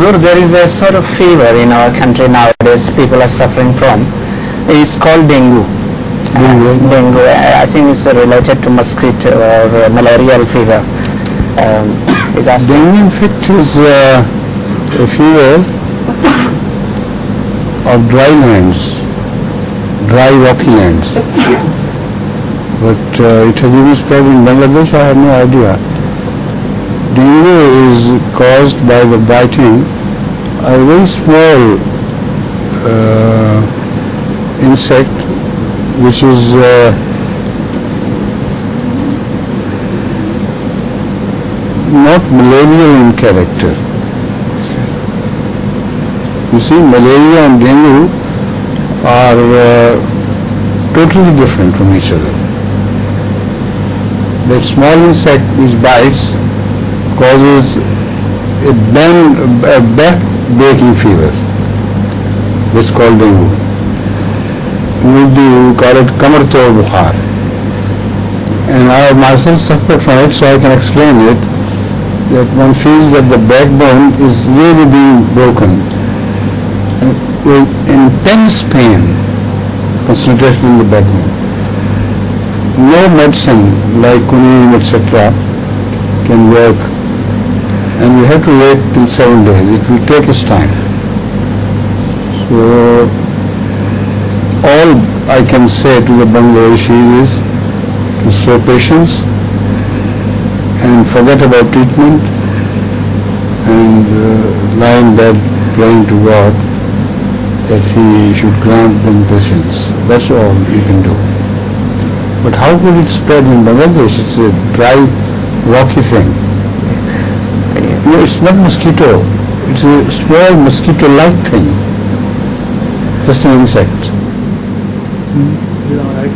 Huzur, there is a sort of fever in our country nowadays people are suffering from. It's called dengue. Dengue. I think it's related to mosquito or malarial fever. Dengue in fact is a fever of dry lands, dry rocky lands. But it has even spread in Bangladesh, I have no idea. Dengue is caused by the biting a very small insect which is not malarial in character. You see, malaria and dengue are totally different from each other. That small insect which bites causes a back-breaking fever. That's called dengue. In Urdu we call it kamar tod bukhar. And I myself suffered from it, so I can explain it, that one feels that the backbone is really being broken. And intense pain, concentration in the backbone. No medicine like quinine, etc. can work, and we have to wait till 7 days. It will take its time. So all I can say to the Bangladeshis is to show patience and forget about treatment and lie in bed praying to God that He should grant them patience. That's all you can do. But how could it spread in Bangladesh? It's a dry, rocky thing. No, it's not mosquito. It's a small mosquito-like thing. Just an insect. You are right.